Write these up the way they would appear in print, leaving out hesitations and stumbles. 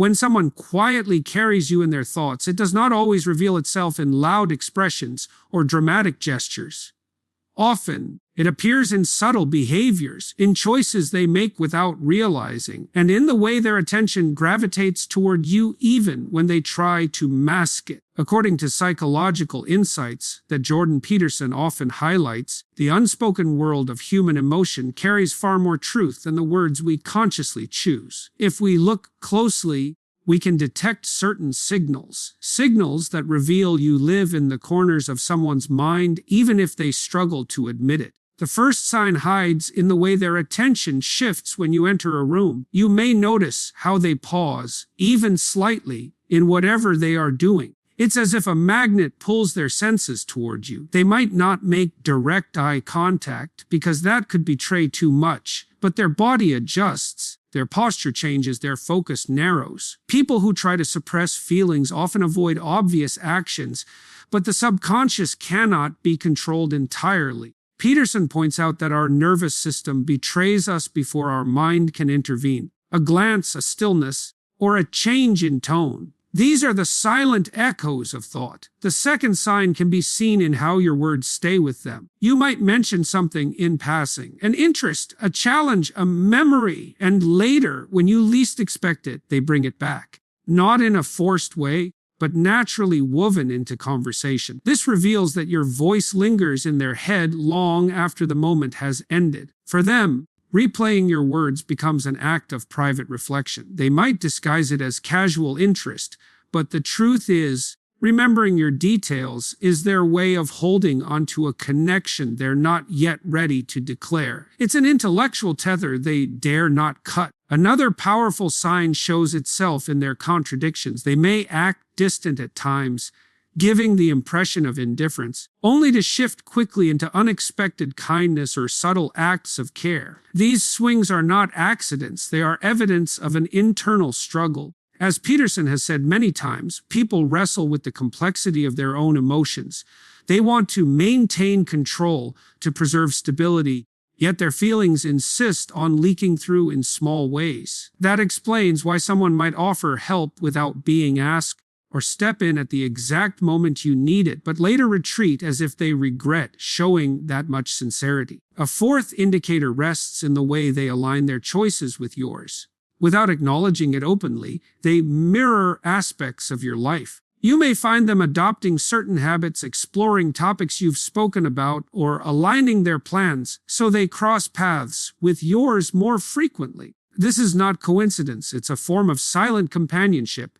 When someone quietly carries you in their thoughts, it does not always reveal itself in loud expressions or dramatic gestures. Often, it appears in subtle behaviors, in choices they make without realizing, and in the way their attention gravitates toward you even when they try to mask it. According to psychological insights that Jordan Peterson often highlights, the unspoken world of human emotion carries far more truth than the words we consciously choose. If we look closely, we can detect certain signals that reveal you live in the corners of someone's mind even if they struggle to admit it. The first sign hides in the way their attention shifts when you enter a room. You may notice how they pause, even slightly, in whatever they are doing. It's as if a magnet pulls their senses toward you. They might not make direct eye contact because that could betray too much, but their body adjusts. Their posture changes, their focus narrows. People who try to suppress feelings often avoid obvious actions, but the subconscious cannot be controlled entirely. Peterson points out that our nervous system betrays us before our mind can intervene. A glance, a stillness, or a change in tone. These are the silent echoes of thought. The second sign can be seen in how your words stay with them. You might mention something in passing, an interest, a challenge, a memory, and later, when you least expect it, they bring it back. Not in a forced way, but naturally woven into conversation. This reveals that your voice lingers in their head long after the moment has ended. For them, replaying your words becomes an act of private reflection. They might disguise it as casual interest, but the truth is, remembering your details is their way of holding onto a connection they're not yet ready to declare. It's an intellectual tether they dare not cut. Another powerful sign shows itself in their contradictions. They may act distant at times, giving the impression of indifference, only to shift quickly into unexpected kindness or subtle acts of care. These swings are not accidents, they are evidence of an internal struggle. As Peterson has said many times, people wrestle with the complexity of their own emotions. They want to maintain control to preserve stability, yet their feelings insist on leaking through in small ways. That explains why someone might offer help without being asked, or step in at the exact moment you need it, but later retreat as if they regret showing that much sincerity. A fourth indicator rests in the way they align their choices with yours. Without acknowledging it openly, they mirror aspects of your life. You may find them adopting certain habits, exploring topics you've spoken about, or aligning their plans so they cross paths with yours more frequently. This is not coincidence, it's a form of silent companionship.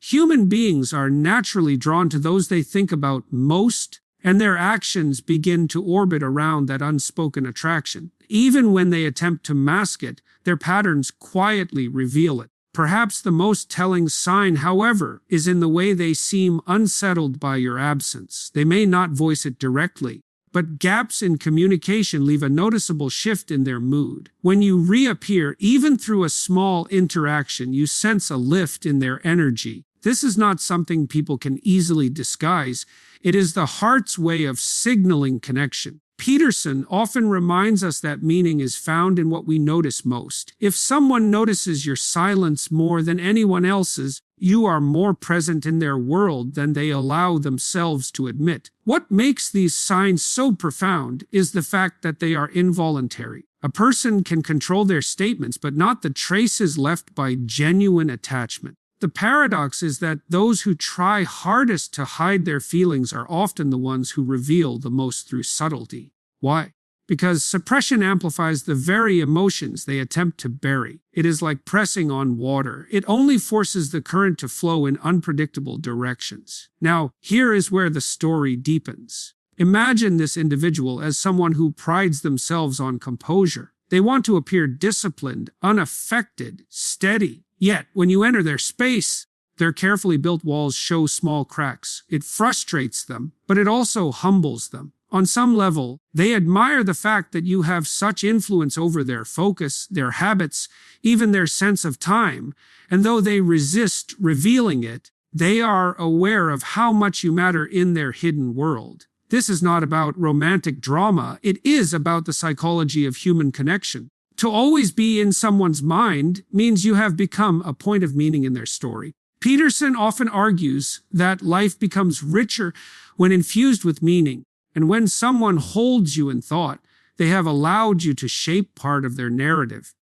Human beings are naturally drawn to those they think about most, and their actions begin to orbit around that unspoken attraction. Even when they attempt to mask it, their patterns quietly reveal it. Perhaps the most telling sign, however, is in the way they seem unsettled by your absence. They may not voice it directly, but gaps in communication leave a noticeable shift in their mood. When you reappear, even through a small interaction, you sense a lift in their energy. This is not something people can easily disguise. It is the heart's way of signaling connection. Peterson often reminds us that meaning is found in what we notice most. If someone notices your silence more than anyone else's, you are more present in their world than they allow themselves to admit. What makes these signs so profound is the fact that they are involuntary. A person can control their statements, but not the traces left by genuine attachment. The paradox is that those who try hardest to hide their feelings are often the ones who reveal the most through subtlety. Why? Because suppression amplifies the very emotions they attempt to bury. It is like pressing on water. It only forces the current to flow in unpredictable directions. Now, here is where the story deepens. Imagine this individual as someone who prides themselves on composure. They want to appear disciplined, unaffected, steady. Yet, when you enter their space, their carefully built walls show small cracks. It frustrates them, but it also humbles them. On some level, they admire the fact that you have such influence over their focus, their habits, even their sense of time, and though they resist revealing it, they are aware of how much you matter in their hidden world. This is not about romantic drama, it is about the psychology of human connection. To always be in someone's mind means you have become a point of meaning in their story. Peterson often argues that life becomes richer when infused with meaning, and when someone holds you in thought, they have allowed you to shape part of their narrative.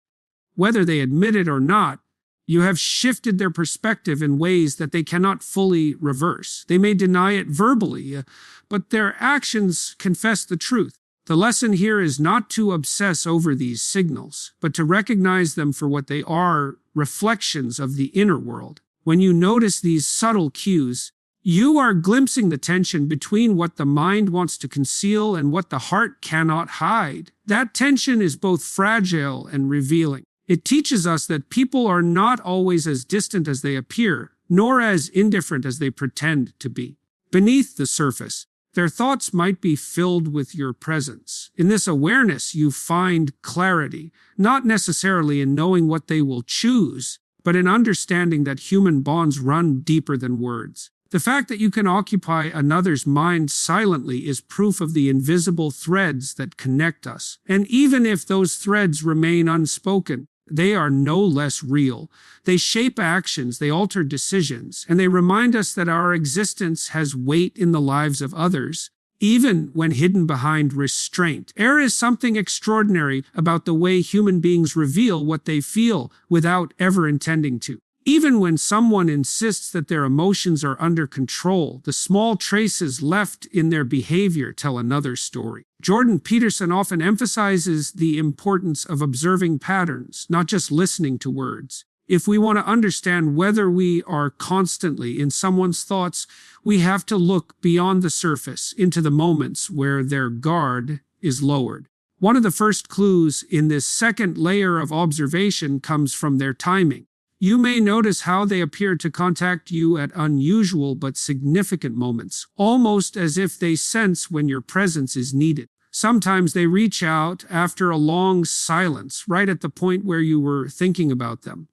Whether they admit it or not, you have shifted their perspective in ways that they cannot fully reverse. They may deny it verbally, but their actions confess the truth. The lesson here is not to obsess over these signals, but to recognize them for what they are, reflections of the inner world. When you notice these subtle cues, you are glimpsing the tension between what the mind wants to conceal and what the heart cannot hide. That tension is both fragile and revealing. It teaches us that people are not always as distant as they appear, nor as indifferent as they pretend to be. Beneath the surface, their thoughts might be filled with your presence. In this awareness, you find clarity, not necessarily in knowing what they will choose, but in understanding that human bonds run deeper than words. The fact that you can occupy another's mind silently is proof of the invisible threads that connect us. And even if those threads remain unspoken, they are no less real. They shape actions, they alter decisions, and they remind us that our existence has weight in the lives of others, even when hidden behind restraint. There is something extraordinary about the way human beings reveal what they feel without ever intending to. Even when someone insists that their emotions are under control, the small traces left in their behavior tell another story. Jordan Peterson often emphasizes the importance of observing patterns, not just listening to words. If we want to understand whether we are constantly in someone's thoughts, we have to look beyond the surface into the moments where their guard is lowered. One of the first clues in this second layer of observation comes from their timing. You may notice how they appear to contact you at unusual but significant moments, almost as if they sense when your presence is needed. Sometimes they reach out after a long silence, right at the point where you were thinking about them.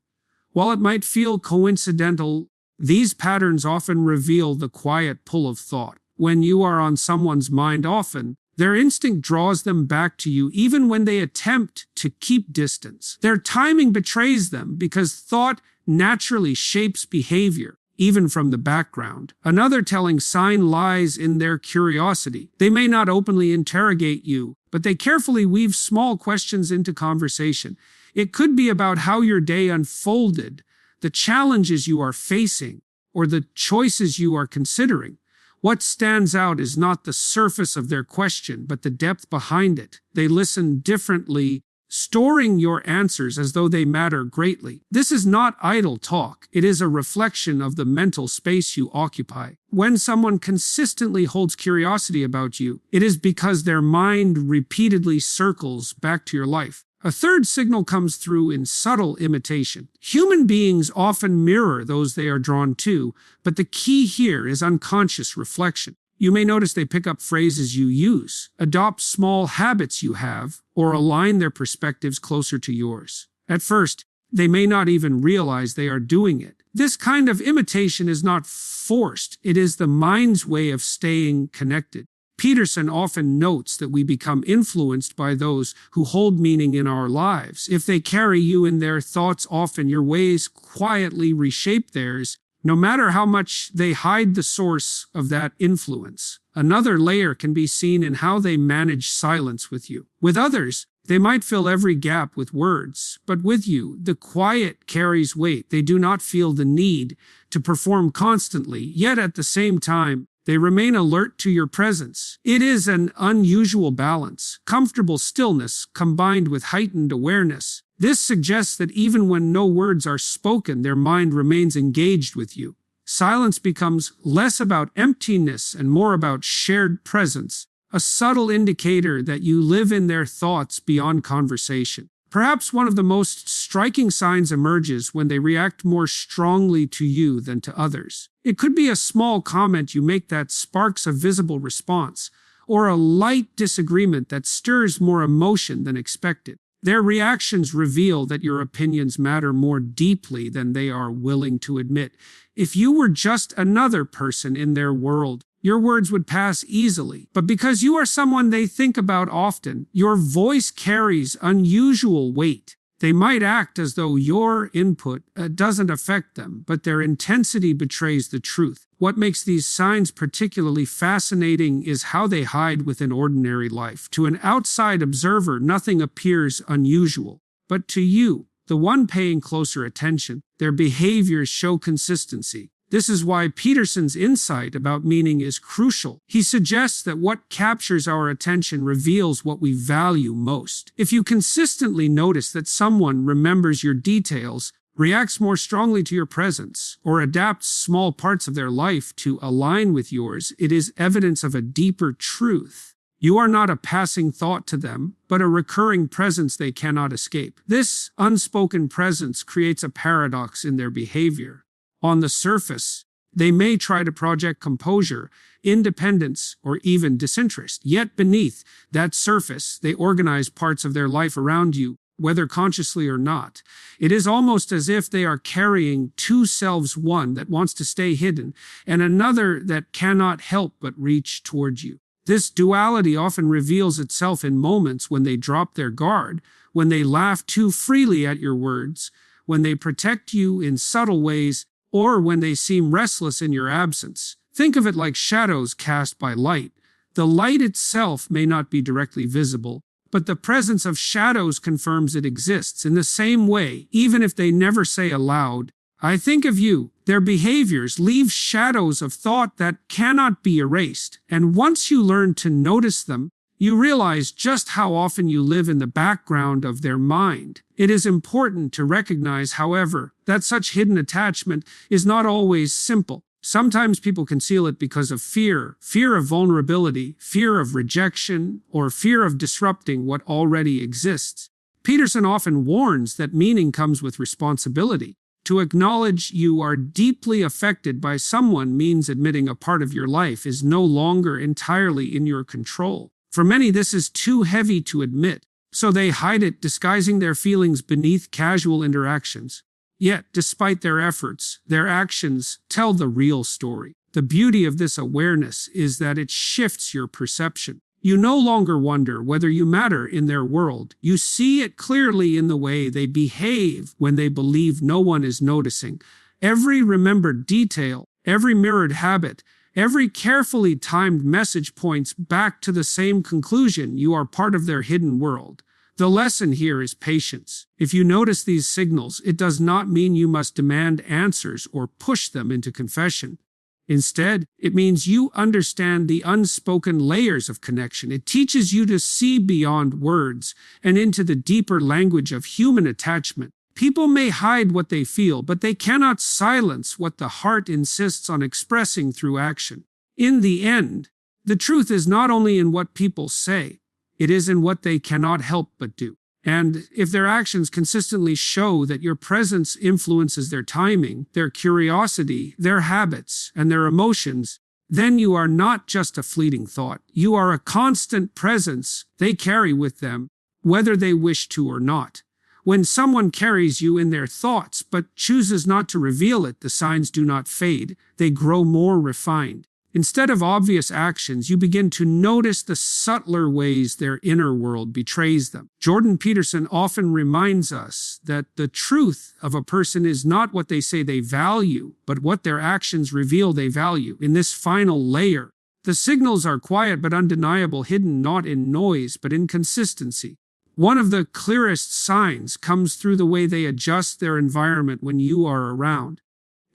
While it might feel coincidental, these patterns often reveal the quiet pull of thought. When you are on someone's mind often, their instinct draws them back to you even when they attempt to keep distance. Their timing betrays them because thought naturally shapes behavior, even from the background. Another telling sign lies in their curiosity. They may not openly interrogate you, but they carefully weave small questions into conversation. It could be about how your day unfolded, the challenges you are facing, or the choices you are considering. What stands out is not the surface of their question, but the depth behind it. They listen differently, storing your answers as though they matter greatly. This is not idle talk. It is a reflection of the mental space you occupy. When someone consistently holds curiosity about you, it is because their mind repeatedly circles back to your life. A third signal comes through in subtle imitation. Human beings often mirror those they are drawn to, but the key here is unconscious reflection. You may notice they pick up phrases you use, adopt small habits you have, or align their perspectives closer to yours. At first, they may not even realize they are doing it. This kind of imitation is not forced. It is the mind's way of staying connected. Peterson often notes that we become influenced by those who hold meaning in our lives. If they carry you in their thoughts often, your ways quietly reshape theirs, no matter how much they hide the source of that influence. Another layer can be seen in how they manage silence with you. With others, they might fill every gap with words, but with you, the quiet carries weight. They do not feel the need to perform constantly, yet at the same time, they remain alert to your presence. It is an unusual balance, comfortable stillness combined with heightened awareness. This suggests that even when no words are spoken, their mind remains engaged with you. Silence becomes less about emptiness and more about shared presence, a subtle indicator that you live in their thoughts beyond conversation. Perhaps one of the most striking signs emerges when they react more strongly to you than to others. It could be a small comment you make that sparks a visible response, or a light disagreement that stirs more emotion than expected. Their reactions reveal that your opinions matter more deeply than they are willing to admit. If you were just another person in their world, your words would pass easily. But because you are someone they think about often, your voice carries unusual weight. They might act as though your input doesn't affect them, but their intensity betrays the truth. What makes these signs particularly fascinating is how they hide within ordinary life. To an outside observer, nothing appears unusual. But to you, the one paying closer attention, their behaviors show consistency. This is why Peterson's insight about meaning is crucial. He suggests that what captures our attention reveals what we value most. If you consistently notice that someone remembers your details, reacts more strongly to your presence, or adapts small parts of their life to align with yours, it is evidence of a deeper truth. You are not a passing thought to them, but a recurring presence they cannot escape. This unspoken presence creates a paradox in their behavior. On the surface, they may try to project composure, independence, or even disinterest. Yet beneath that surface, they organize parts of their life around you, whether consciously or not. It is almost as if they are carrying two selves, one that wants to stay hidden, and another that cannot help but reach towards you. This duality often reveals itself in moments when they drop their guard, when they laugh too freely at your words, when they protect you in subtle ways, or when they seem restless in your absence. Think of it like shadows cast by light. The light itself may not be directly visible, but the presence of shadows confirms it exists. In the same way, even if they never say aloud, "I think of you," their behaviors leave shadows of thought that cannot be erased. And once you learn to notice them, you realize just how often you live in the background of their mind. It is important to recognize, however, that such hidden attachment is not always simple. Sometimes people conceal it because of fear of vulnerability, fear of rejection, or fear of disrupting what already exists. Peterson often warns that meaning comes with responsibility. To acknowledge you are deeply affected by someone means admitting a part of your life is no longer entirely in your control. For many, this is too heavy to admit, so they hide it, disguising their feelings beneath casual interactions. Yet, despite their efforts, their actions tell the real story. The beauty of this awareness is that it shifts your perception. You no longer wonder whether you matter in their world. You see it clearly in the way they behave when they believe no one is noticing. Every remembered detail, every mirrored habit, every carefully timed message points back to the same conclusion: you are part of their hidden world. The lesson here is patience. If you notice these signals, it does not mean you must demand answers or push them into confession. Instead, it means you understand the unspoken layers of connection. It teaches you to see beyond words and into the deeper language of human attachment. People may hide what they feel, but they cannot silence what the heart insists on expressing through action. In the end, the truth is not only in what people say, it is in what they cannot help but do. And if their actions consistently show that your presence influences their timing, their curiosity, their habits, and their emotions, then you are not just a fleeting thought. You are a constant presence they carry with them, whether they wish to or not. When someone carries you in their thoughts but chooses not to reveal it, the signs do not fade, they grow more refined. Instead of obvious actions, you begin to notice the subtler ways their inner world betrays them. Jordan Peterson often reminds us that the truth of a person is not what they say they value, but what their actions reveal they value. In this final layer, the signals are quiet but undeniable, hidden not in noise but in consistency. One of the clearest signs comes through the way they adjust their environment when you are around.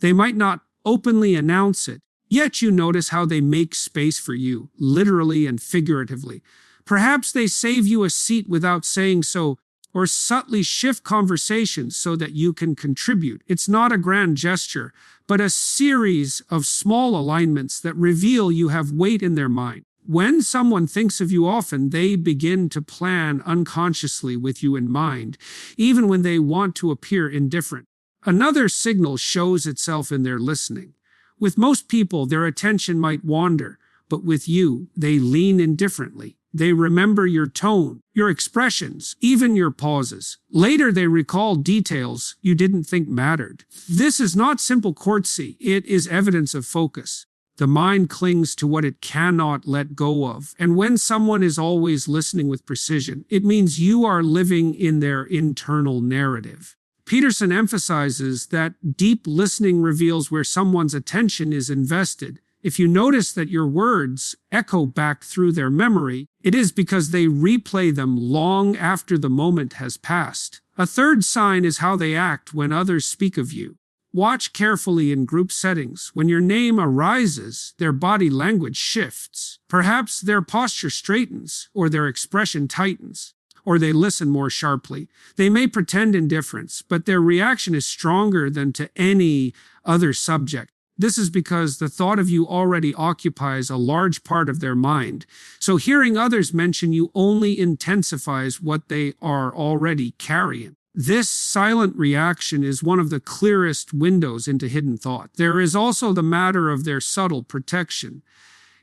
They might not openly announce it, yet you notice how they make space for you, literally and figuratively. Perhaps they save you a seat without saying so, or subtly shift conversations so that you can contribute. It's not a grand gesture, but a series of small alignments that reveal you have weight in their mind. When someone thinks of you often, they begin to plan unconsciously with you in mind, even when they want to appear indifferent. Another signal shows itself in their listening. With most people, their attention might wander, but with you, they lean in differently. They remember your tone, your expressions, even your pauses. Later, they recall details you didn't think mattered. This is not simple courtesy, it is evidence of focus. The mind clings to what it cannot let go of. And when someone is always listening with precision, it means you are living in their internal narrative. Peterson emphasizes that deep listening reveals where someone's attention is invested. If you notice that your words echo back through their memory, it is because they replay them long after the moment has passed. A third sign is how they act when others speak of you. Watch carefully in group settings. When your name arises, their body language shifts. Perhaps their posture straightens, or their expression tightens, or they listen more sharply. They may pretend indifference, but their reaction is stronger than to any other subject. This is because the thought of you already occupies a large part of their mind. So hearing others mention you only intensifies what they are already carrying. This silent reaction is one of the clearest windows into hidden thought. There is also the matter of their subtle protection.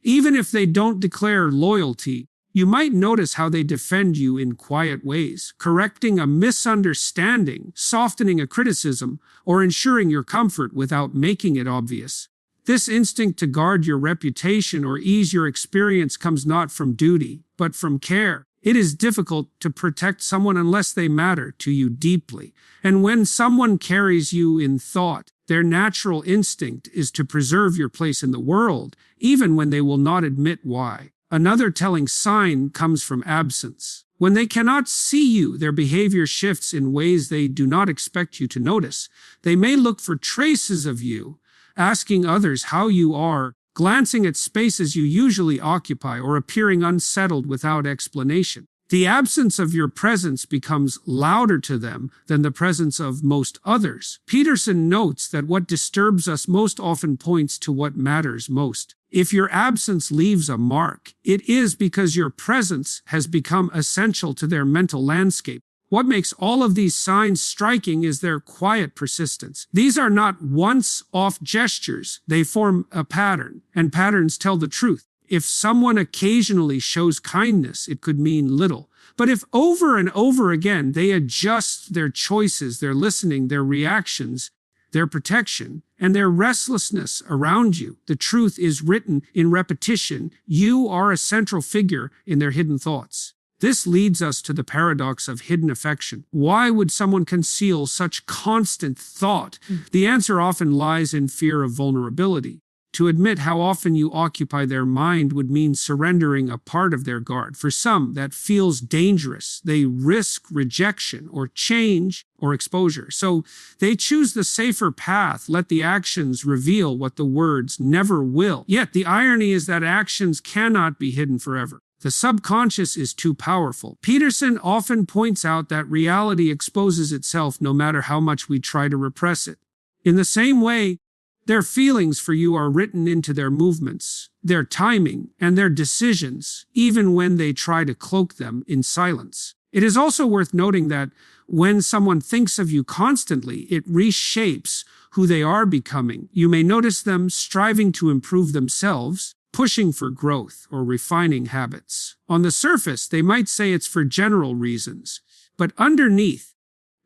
Even if they don't declare loyalty, you might notice how they defend you in quiet ways, correcting a misunderstanding, softening a criticism, or ensuring your comfort without making it obvious. This instinct to guard your reputation or ease your experience comes not from duty, but from care. It is difficult to protect someone unless they matter to you deeply. And when someone carries you in thought, their natural instinct is to preserve your place in the world, even when they will not admit why. Another telling sign comes from absence. When they cannot see you, their behavior shifts in ways they do not expect you to notice. They may look for traces of you, asking others how you are, glancing at spaces you usually occupy, or appearing unsettled without explanation. The absence of your presence becomes louder to them than the presence of most others. Peterson notes that what disturbs us most often points to what matters most. If your absence leaves a mark, it is because your presence has become essential to their mental landscape. What makes all of these signs striking is their quiet persistence. These are not once-off gestures. They form a pattern, and patterns tell the truth. If someone occasionally shows kindness, it could mean little. But if over and over again they adjust their choices, their listening, their reactions, their protection, and their restlessness around you, the truth is written in repetition. You are a central figure in their hidden thoughts. This leads us to the paradox of hidden affection. Why would someone conceal such constant thought? The answer often lies in fear of vulnerability. To admit how often you occupy their mind would mean surrendering a part of their guard. For some, that feels dangerous. They risk rejection or change or exposure. So they choose the safer path. Let the actions reveal what the words never will. Yet the irony is that actions cannot be hidden forever. The subconscious is too powerful. Peterson often points out that reality exposes itself no matter how much we try to repress it. In the same way, their feelings for you are written into their movements, their timing, and their decisions, even when they try to cloak them in silence. It is also worth noting that when someone thinks of you constantly, it reshapes who they are becoming. You may notice them striving to improve themselves, pushing for growth, or refining habits. On the surface, they might say it's for general reasons, but underneath,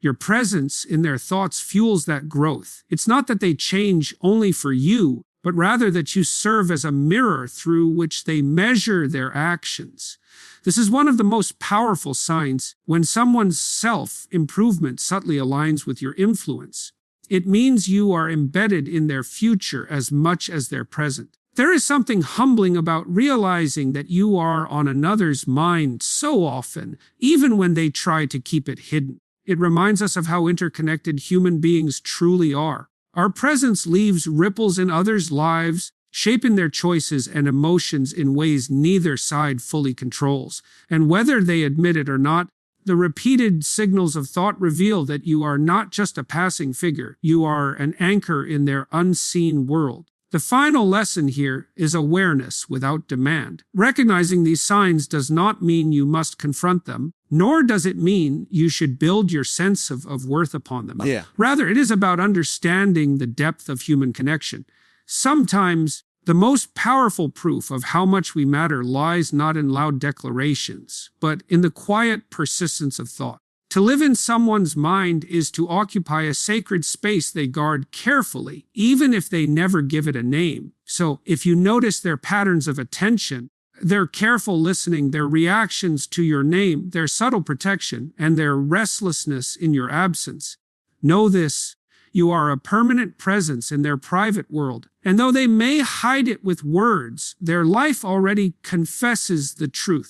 your presence in their thoughts fuels that growth. It's not that they change only for you, but rather that you serve as a mirror through which they measure their actions. This is one of the most powerful signs. When someone's self-improvement subtly aligns with your influence, it means you are embedded in their future as much as their present. There is something humbling about realizing that you are on another's mind so often, even when they try to keep it hidden. It reminds us of how interconnected human beings truly are. Our presence leaves ripples in others' lives, shaping their choices and emotions in ways neither side fully controls. And whether they admit it or not, the repeated signals of thought reveal that you are not just a passing figure, you are an anchor in their unseen world. The final lesson here is awareness without demand. Recognizing these signs does not mean you must confront them, nor does it mean you should build your sense of worth upon them. Rather, it is about understanding the depth of human connection. Sometimes the most powerful proof of how much we matter lies not in loud declarations, but in the quiet persistence of thought. To live in someone's mind is to occupy a sacred space they guard carefully, even if they never give it a name. So, if you notice their patterns of attention, their careful listening, their reactions to your name, their subtle protection, and their restlessness in your absence, know this: you are a permanent presence in their private world, and though they may hide it with words, their life already confesses the truth.